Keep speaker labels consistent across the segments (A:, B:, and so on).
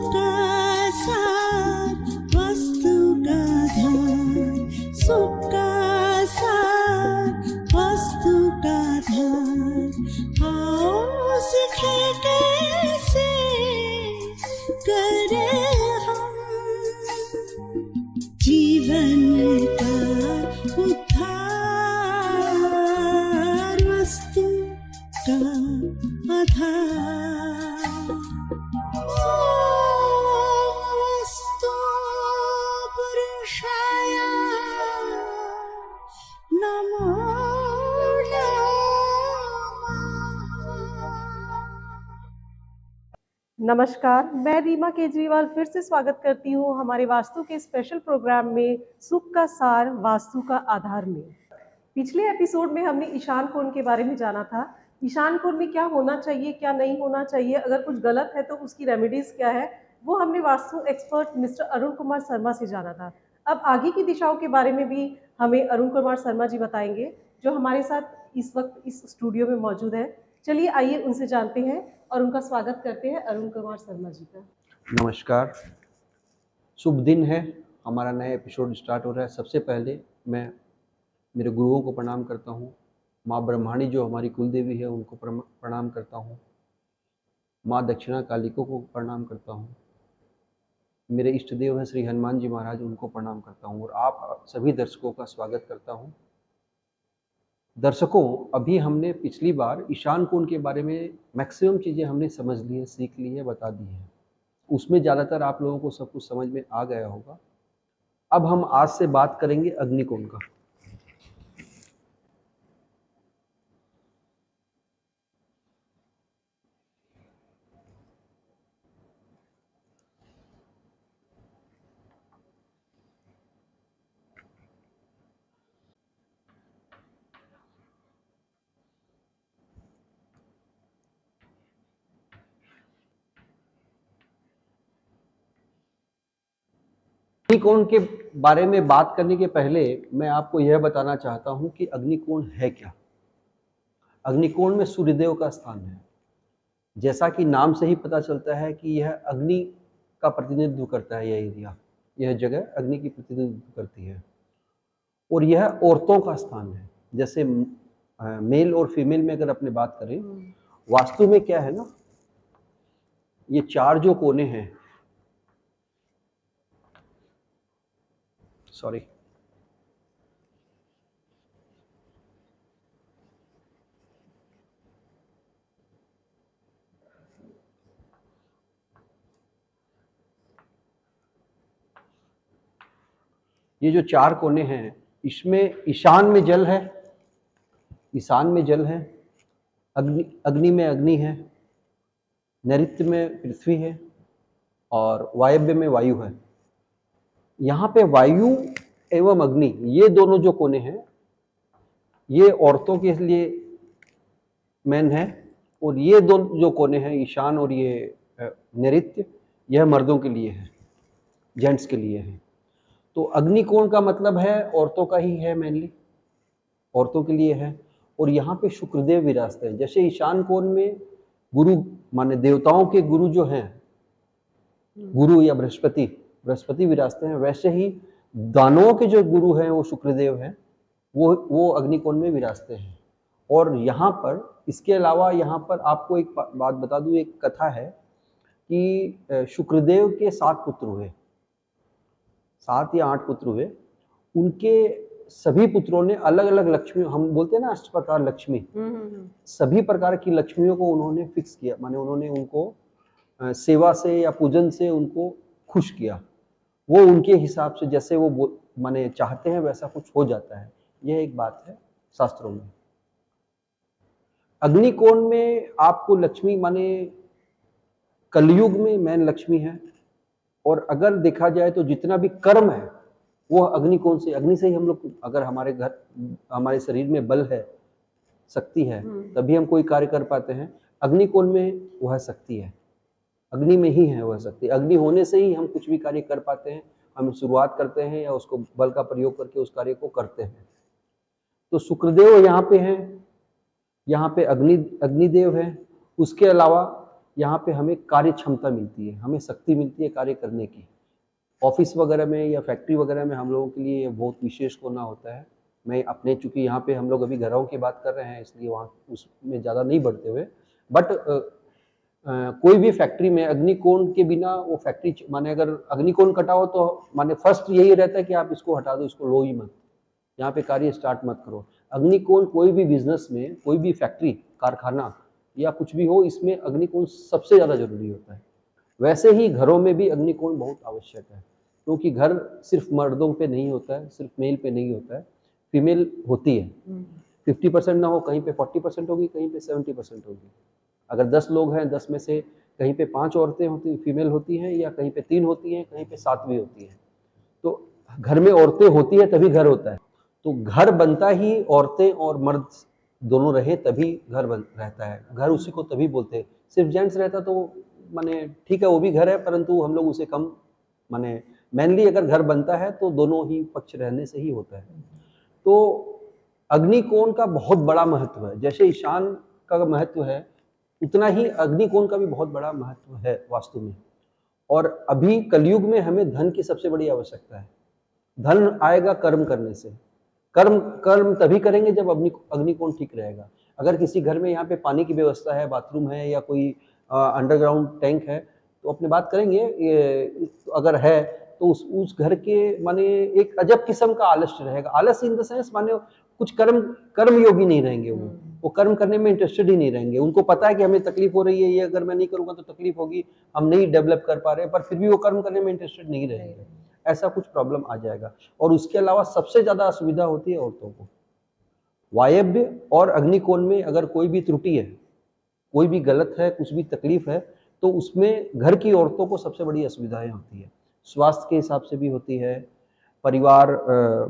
A: का सार वस्तु का धार, सुख का सार वस्तु का धार। आओ सीखे कैसे करें हम जीवन का उद्धार, वस्तु का आधार। वस्तु पुरुषाय नमो
B: नमस्कार, मैं रीमा केजरीवाल फिर से स्वागत करती हूँ हमारे वास्तु के स्पेशल प्रोग्राम में सुख का सार वास्तु का आधार में। पिछले एपिसोड में हमने ईशान कोण के बारे में जाना था। ईशान कोण में क्या होना चाहिए, क्या नहीं होना चाहिए, अगर कुछ गलत है तो उसकी रेमेडीज क्या है, वो हमने वास्तु एक्सपर्ट मिस्टर अरुण कुमार शर्मा से जाना था। अब आगे की दिशाओं के बारे में भी हमें अरुण कुमार शर्मा जी बताएंगे, जो हमारे साथ इस वक्त इस स्टूडियो में मौजूद है। चलिए आइए उनसे जानते हैं और उनका स्वागत करते हैं अरुण कुमार शर्मा जी का।
C: नमस्कार, शुभ दिन है, हमारा नया एपिसोड स्टार्ट हो रहा है। सबसे पहले मैं मेरे गुरुओं को प्रणाम करता हूँ। माँ ब्रह्माणी जो हमारी कुल देवी है उनको प्रणाम करता हूँ। माँ दक्षिणा कालिका को प्रणाम करता हूँ। मेरे इष्ट देव हैं श्री हनुमान जी महाराज, उनको प्रणाम करता हूँ और आप सभी दर्शकों का स्वागत करता हूँ। दर्शकों, अभी हमने पिछली बार ईशान कोण के बारे में मैक्सिमम चीज़ें हमने समझ ली है, सीख ली है, बता दी है। उसमें ज़्यादातर आप लोगों को सब कुछ समझ में आ गया होगा। अब हम आज से बात करेंगे अग्निकोण का। अग्निकोण के बारे में बात करने के पहले मैं आपको यह बताना चाहता हूं कि अग्निकोण है क्या। अग्निकोण में सूर्यदेव का स्थान है। जैसा कि नाम से ही पता चलता है कि यह अग्नि का प्रतिनिधित्व करता है। यह एरिया, यह जगह अग्नि की प्रतिनिधित्व करती है और यह औरतों का स्थान है। जैसे मेल और फीमेल में अगर अपने बात करें, वास्तु में क्या है ना, ये चार जो कोने हैं, सॉरी, ये जो चार कोने हैं, इसमें ईशान में जल है, ईशान में जल है, अग्नि में अग्नि है, नैऋत्य में पृथ्वी है और वायव्य में वायु है। यहाँ पे वायु एवं अग्नि, ये दोनों जो कोने हैं, ये औरतों के लिए मेन है और ये दो जो कोने हैं, ईशान और ये नैऋत्य, यह मर्दों के लिए है, जेंट्स के लिए है। तो अग्निकोण का मतलब है औरतों का ही है, मेनली औरतों के लिए है। और यहाँ पे शुक्रदेव विराजते हैं। जैसे ईशान कोण में गुरु माने देवताओं के गुरु जो हैं, गुरु या बृहस्पति विराजते हैं, वैसे ही दानवों के जो गुरु हैं वो शुक्रदेव हैं, वो अग्निकोण में विराजते हैं। और यहाँ पर इसके अलावा यहाँ पर आपको एक बात बता दूं, एक कथा है कि शुक्रदेव के 7 पुत्र हुए, 7 या 8 पुत्र हुए। उनके सभी पुत्रों ने अलग अलग लक्ष्मी, हम बोलते हैं ना अष्टप्रकार लक्ष्मी, सभी प्रकार की लक्ष्मियों को उन्होंने फिक्स किया, माने उन्होंने उनको सेवा से या पूजन से उनको खुश किया। वो उनके हिसाब से जैसे वो माने चाहते हैं वैसा कुछ हो जाता है। यह एक बात है शास्त्रों में। अग्निकोण में आपको लक्ष्मी माने कलयुग में मेन लक्ष्मी है। और अगर देखा जाए तो जितना भी कर्म है वो अग्निकोण से, अग्नि से ही हम लोग, अगर हमारे शरीर में बल है, शक्ति है, तभी हम कोई कार्य कर पाते हैं। अग्निकोण में वह शक्ति है, अग्नि में ही है वह शक्ति। अग्नि होने से ही हम कुछ भी कार्य कर पाते हैं, हम शुरुआत करते हैं या उसको बल का प्रयोग करके उस कार्य को करते हैं। तो शुक्रदेव यहाँ पे हैं, यहाँ पे अग्निदेव है। उसके अलावा यहाँ पे हमें कार्य क्षमता मिलती है, हमें शक्ति मिलती है कार्य करने की। ऑफिस वगैरह में या फैक्ट्री वगैरह में हम लोगों के लिए ये बहुत विशेष कोना होता है। मैं अपने, चूंकि यहाँ पे हम लोग अभी घरों की बात कर रहे हैं इसलिए वहाँ उसमें ज़्यादा नहीं बढ़ते हुए, बट कोई भी फैक्ट्री में अग्निकोण के बिना वो फैक्ट्री, माने अगर अग्निकोण कटा हो तो माने फर्स्ट यही रहता है कि आप इसको हटा दो, इसको लो ही मत, यहाँ पे कार्य स्टार्ट मत करो। अग्निकोण कोई भी बिजनेस में, कोई भी फैक्ट्री, कारखाना या कुछ भी हो, इसमें अग्निकोण सबसे ज़्यादा जरूरी होता है। वैसे ही घरों में भी अग्निकोण बहुत आवश्यक है, क्योंकि घर सिर्फ मर्दों पे नहीं होता है, सिर्फ मेल पे नहीं होता है, फीमेल होती है। 50% ना हो, कहीं पे 40% होगी, कहीं पे 70% होगी। अगर 10 लोग हैं, 10 में से कहीं पे 5 औरतें होती, फीमेल होती हैं, या कहीं पे 3 होती हैं, कहीं पे 7 भी होती हैं। तो घर में औरतें होती है तभी घर होता है। तो घर बनता ही औरतें और मर्द दोनों रहे तभी घर बन रहता है। घर उसी को तभी बोलते हैं। सिर्फ जेंट्स रहता तो माने ठीक है, वो भी घर है, परंतु हम लोग उसे कम, माने मेनली अगर घर बनता है तो दोनों ही पक्ष रहने से ही होता है। तो अग्निकोण का बहुत बड़ा महत्व है। जैसे ईशान का महत्व है, उतना ही अग्निकोण का भी बहुत बड़ा महत्व है वास्तु में। और अभी कलयुग में हमें धन की सबसे बड़ी आवश्यकता है। धन आएगा कर्म करने से। कर्म तभी करेंगे जब अग्निकोण ठीक रहेगा। अगर किसी घर में यहाँ पे पानी की व्यवस्था है, बाथरूम है, या कोई अंडरग्राउंड टैंक है, तो अपने बात करेंगे। अगर है तो उस घर के माने एक अजब किस्म का आलस्य रहेगा। आलस्य इन द सेंस माने कुछ कर्म योगी नहीं रहेंगे। वो कर्म करने में इंटरेस्टेड ही नहीं रहेंगे। उनको पता है कि हमें तकलीफ हो रही है, ये अगर मैं नहीं करूंगा तो तकलीफ होगी, हम नहीं डेवलप कर पा रहे, पर फिर भी वो कर्म करने में इंटरेस्टेड नहीं रहेंगे। ऐसा कुछ प्रॉब्लम आ जाएगा। और उसके अलावा सबसे ज्यादा असुविधा होती है औरतों को। वायव्य और अग्निकोण में अगर कोई भी त्रुटि है, कोई भी गलत है, कुछ भी तकलीफ है, तो उसमें घर की औरतों को सबसे बड़ी असुविधाएं होती है। स्वास्थ्य के हिसाब से भी होती है, परिवार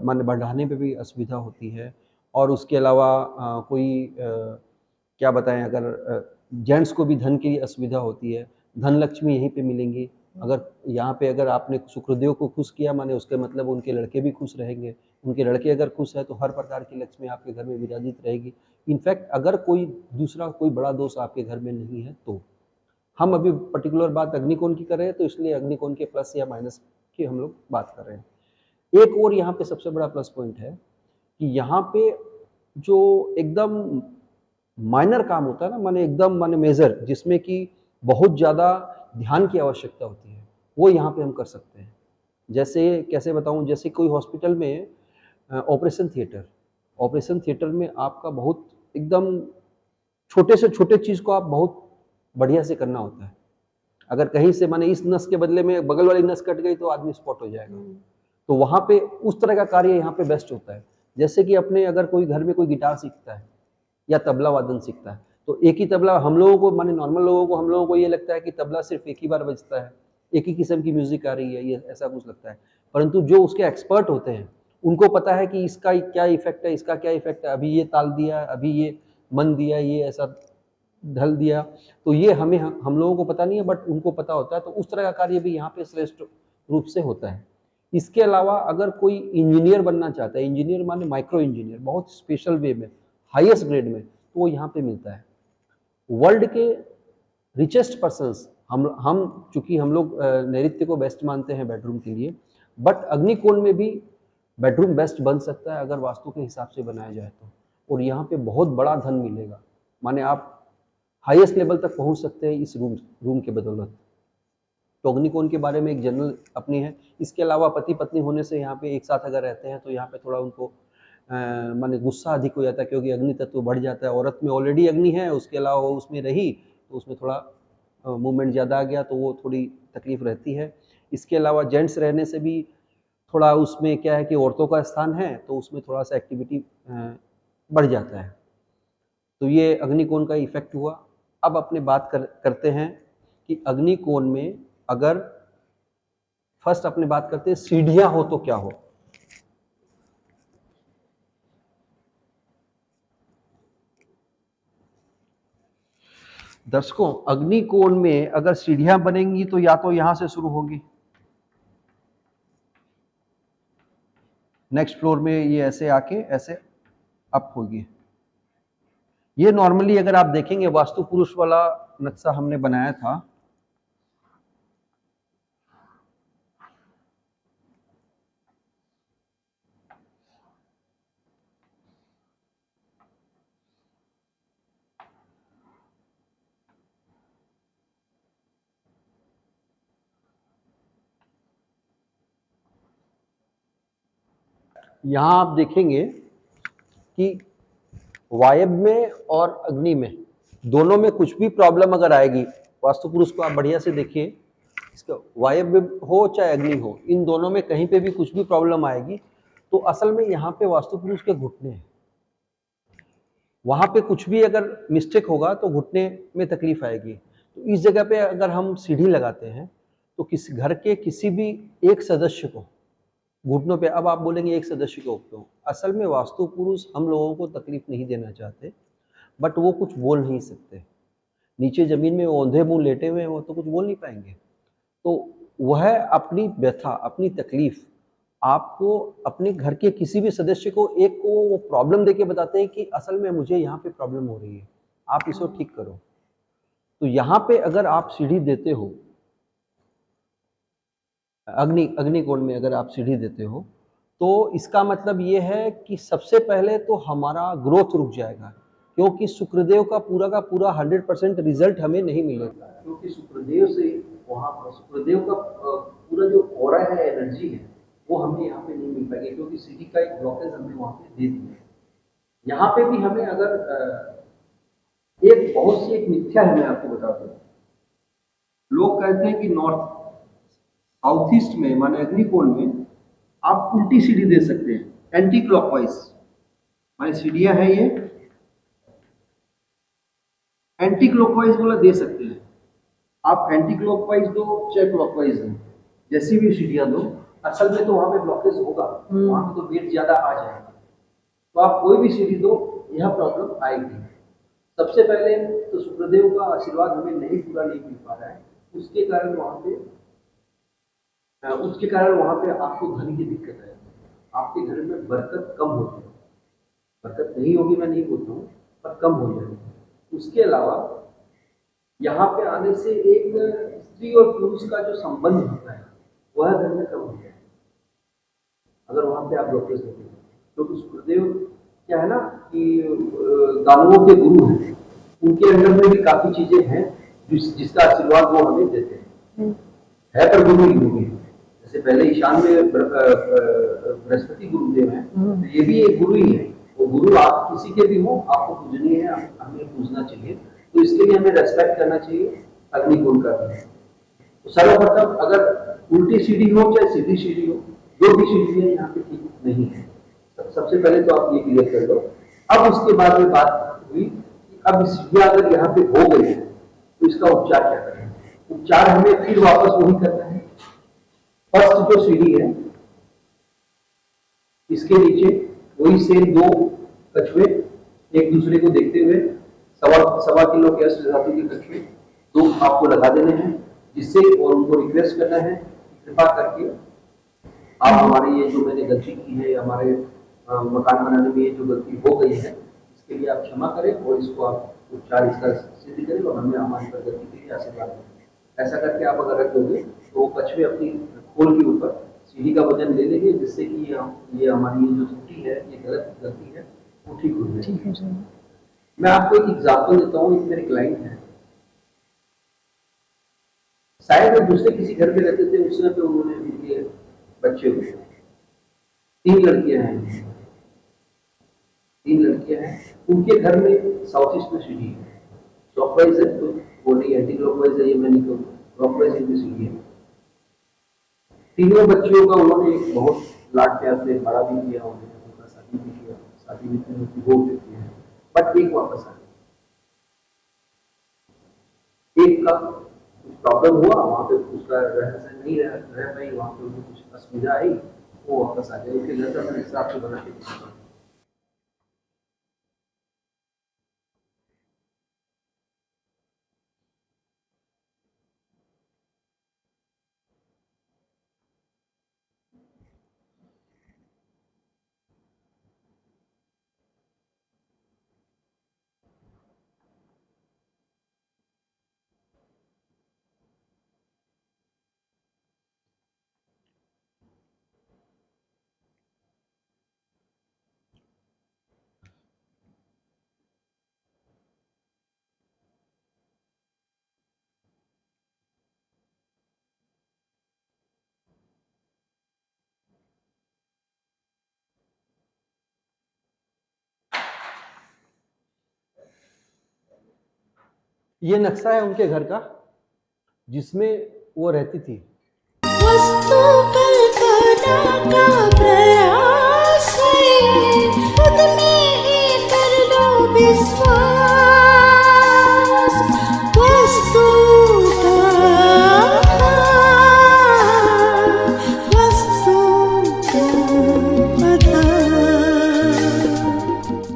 C: मन बढ़ाने पे भी असुविधा होती है। और उसके अलावा क्या बताएं, अगर जेंट्स को भी धन की असुविधा होती है। धन लक्ष्मी यहीं पे मिलेंगी। अगर यहाँ पे अगर आपने शुक्रदेव को खुश किया, माने उसके मतलब उनके लड़के भी खुश रहेंगे। उनके लड़के अगर खुश है तो हर प्रकार की लक्ष्मी आपके घर में विराजित रहेगी। इनफैक्ट अगर कोई दूसरा कोई बड़ा दोष आपके घर में नहीं है तो, हम अभी पर्टिकुलर बात अग्निकोण की कर रहे हैं, तो इसलिए अग्निकोण के प्लस या माइनस की हम लोग बात कर रहे हैं। एक और यहाँ पे सबसे बड़ा प्लस पॉइंट है कि यहाँ पे जो एकदम माइनर काम होता है ना, माने एकदम माने मेजर, जिसमें कि बहुत ज़्यादा ध्यान की आवश्यकता होती है, वो यहाँ पे हम कर सकते हैं। जैसे कैसे बताऊँ, जैसे कोई हॉस्पिटल में ऑपरेशन थिएटर में आपका बहुत एकदम छोटे से छोटे चीज़ को आप बहुत बढ़िया से करना होता है। अगर कहीं से माने इस नस के बदले में बगल वाली नस कट गई तो आदमी स्पॉट हो जाएगा। तो वहाँ पे उस तरह का कार्य यहाँ पे बेस्ट होता है। जैसे कि अपने अगर कोई घर में कोई गिटार सीखता है या तबला वादन सीखता है, तो एक ही तबला हम लोगों को, माने नॉर्मल लोगों को, हम लोगों को ये लगता है कि तबला सिर्फ एक ही बार बजता है, एक ही किस्म की म्यूजिक आ रही है, ये ऐसा कुछ लगता है। परंतु जो उसके एक्सपर्ट होते हैं उनको पता है कि इसका क्या इफेक्ट है, इसका क्या इफेक्ट है, अभी ये ताल दिया, अभी ये मन दिया, ये ऐसा ढल दिया, तो ये हमें हम लोगों को पता नहीं है, बट उनको पता होता है। तो उस तरह का कार्य भी यहाँ पे श्रेष्ठ रूप से होता है। इसके अलावा अगर कोई इंजीनियर बनना चाहता है, इंजीनियर माने माइक्रो इंजीनियर, बहुत स्पेशल वे में, हाईएस्ट ग्रेड में, तो वो यहाँ पे मिलता है। वर्ल्ड के रिचेस्ट पर्सन्स, हम चूंकि हम लोग नैऋत्य को बेस्ट मानते हैं बेडरूम के लिए, बट अग्निकोण में भी बेडरूम बेस्ट बन सकता है अगर वास्तु के हिसाब से बनाया जाए तो। और यहाँ पे बहुत बड़ा धन मिलेगा, माने आप हाईएस्ट लेवल तक पहुँच सकते हैं इस रूम के बदौलत। तो अग्निकोण के बारे में एक जनरल अपनी है। इसके अलावा पति पत्नी होने से यहाँ पे एक साथ अगर रहते हैं तो यहाँ पे थोड़ा उनको माने गुस्सा अधिक हो जाता है, क्योंकि अग्नि तत्व बढ़ जाता है। औरत में ऑलरेडी अग्नि है, उसके अलावा वो उसमें रही तो उसमें थोड़ा मूवमेंट ज़्यादा आ गया तो वो थोड़ी तकलीफ रहती है। इसके अलावा जेंट्स रहने से भी थोड़ा उसमें क्या है कि औरतों का स्थान है तो उसमें थोड़ा सा एक्टिविटी बढ़ जाता है। तो ये अग्निकोण का इफेक्ट हुआ। अब अपने बात करते हैं कि अग्निकोण में अगर फर्स्ट अपने बात करते हैं सीढ़ियां हो तो क्या हो। दर्शकों, अग्निकोण में अगर सीढ़ियां बनेंगी तो या तो यहां से शुरू होगी, नेक्स्ट फ्लोर में ये ऐसे आके ऐसे अप होगी। ये नॉर्मली अगर आप देखेंगे वास्तु पुरुष वाला नक्शा हमने बनाया था, यहाँ आप देखेंगे कि वायव्य में और अग्नि में दोनों में कुछ भी प्रॉब्लम अगर आएगी, वास्तु पुरुष को आप बढ़िया से देखिए, इसका वायव्य हो चाहे अग्नि हो, इन दोनों में कहीं पे भी कुछ भी प्रॉब्लम आएगी तो असल में यहाँ पे वास्तु पुरुष के घुटने हैं। वहां पे कुछ भी अगर मिस्टेक होगा तो घुटने में तकलीफ आएगी। तो इस जगह पे अगर हम सीढ़ी लगाते हैं तो किसी घर के किसी भी एक सदस्य को घुटनों पे, अब आप बोलेंगे एक सदस्य को क्यों, असल में वास्तु पुरुष हम लोगों को तकलीफ नहीं देना चाहते, बट वो कुछ बोल नहीं सकते। नीचे जमीन में वो औंधे मुंह लेटे हुए हैं, वो तो कुछ बोल नहीं पाएंगे। तो वह अपनी व्यथा, अपनी तकलीफ आपको अपने घर के किसी भी सदस्य को एक को वो प्रॉब्लम देके बताते हैं कि असल में मुझे यहाँ पे प्रॉब्लम हो रही है, आप इसको ठीक करो। तो यहाँ पे अगर आप सीढ़ी देते हो, अग्निकोण में अगर आप सीढ़ी देते हो, तो इसका मतलब ये है कि सबसे पहले तो हमारा ग्रोथ रुक जाएगा, क्योंकि शुक्रदेव का पूरा 100% रिजल्ट हमें नहीं मिलेगा, क्योंकि शुक्रदेव से वहाँ पर शुक्रदेव का पूरा जो ऑरा है, एनर्जी है, वो हमें यहाँ पे नहीं मिल पाएगी, क्योंकि सीढ़ी का एक ब्लॉकेज हमने वहाँ पे दे दिया है। यहाँ पे भी हमें अगर एक बहुत सी एक मिथ्या है, मैं आपको बता दूं, लोग कहते हैं कि नॉर्थ साउथ ईस्ट में माने अग्निकोण में आप उल्टी सीढ़ी दे सकते हैं, एंटी क्लॉकवाइज, माने सीढ़ियां है ये एंटी क्लॉकवाइज वाला दे सकते हैं। आप एंटी क्लॉकवाइज दो चाहे क्लॉकवाइज दो, जैसी भी सीढ़ियां दो, असल में तो वहां पे ब्लॉकेज होगा, वहां पे तो वेट ज्यादा आ जाएगा। तो आप कोई भी सीढ़ी दो, यह प्रॉब्लम आएगी। सबसे पहले तो शुक्रदेव का आशीर्वाद हमें नहीं पूरा नहीं मिल पा रहा है, उसके कारण वहां पे आपको धन की दिक्कत है, आपके घर में बरकत कम होती है। बरकत नहीं होगी मैं नहीं बोलता हूँ, पर कम हो जाएगी। उसके अलावा यहाँ पे आने से एक स्त्री और पुरुष का जो संबंध होता है वह घर में कम हो जाए, अगर वहां पे आप ब्लॉकेज होते हैं। क्योंकि शुक्रदेव क्या है ना कि दानवों के गुरु हैं, उनके अंदर में भी काफी चीजें हैं जिसका आशीर्वाद वो हमें देते हैं, है पर गुरु ही गुरु है। जैसे पहले ईशान में बृहस्पति गुरुदेव हैं, तो ये भी एक गुरु ही है। वो गुरु आप किसी के भी हो, आपको पूजनीय है, हमें पूजना चाहिए, तो इसके लिए हमें रेस्पेक्ट करना चाहिए अग्निकोण का भी। तो सर्वप्रथम अगर उल्टी सीढ़ी हो चाहे सीधी सीढ़ी हो, जो भी सीढ़ी है यहाँ पे ठीक नहीं है। सबसे पहले तो आप ये क्लियर कर लो। अब उसके बाद में बात हुई कि अब सीढ़ियां अगर यहाँ पे हो गई है तो इसका उपचार क्या करें। उपचार हमें फिर वापस वही करना है। फर्स्ट जो सीढ़ी है, इसके नीचे वही सेम दो कछुए एक दूसरे को देखते हुए सवा किलो के अष्ट धातु के कछुए दो आपको लगा देने हैं, जिससे और उनको रिक्वेस्ट करना है कृपा करके आप हमारी ये जो मैंने गलती की है, हमारे मकान बनाने में ये जो गलती हो गई है, इसके लिए आप क्षमा करें और इसको आप उपचार इसका सिद्ध करें और हमें हमारी प्रगति के लिए आशीर्वाद दें। ऐसा करके आप अगर रख दोगे तो वो कछुए अपनी खोल के ऊपर सीढ़ी का वजन ले लेंगे, जिससे कि ये हमारी ये जो त्रुटि है, ये गलत गलती है, वो ठीक हो जाएगी। मैं आपको एक एग्जाम्पल देता हूँ। एक मेरे क्लाइंट है, शायद वो दूसरे किसी घर में रहते थे, उस समय पे उन्होंने उनके बच्चे हुए, 3 लड़कियां हैं, उनके घर में साउथ ईस्ट में सीढ़ी है, क्लॉकवाइज है, तो वो नहीं एंटी क्लॉकवाइज है, ये मैं नहीं कहूँगा, क्लॉकवाइज इनकी सीढ़ी है। तीनों बच्चियों का उन्होंने एक बहुत लाड प्यार से बड़ा भी किया, उन्होंने शादी भी किया, शादी भी हो चुकी है, बट एक वापस आ गई। एक का कुछ प्रॉब्लम हुआ, वहां पे उसका रहन सहन नहीं रह पाई, वहां पे उनको कुछ असुविधा आई, वो वापस आ गए। उसके घर का मैं हिसाब से बना के ये नक्शा है उनके घर का जिसमें वो रहती थी।
A: वस्तु कल्पना का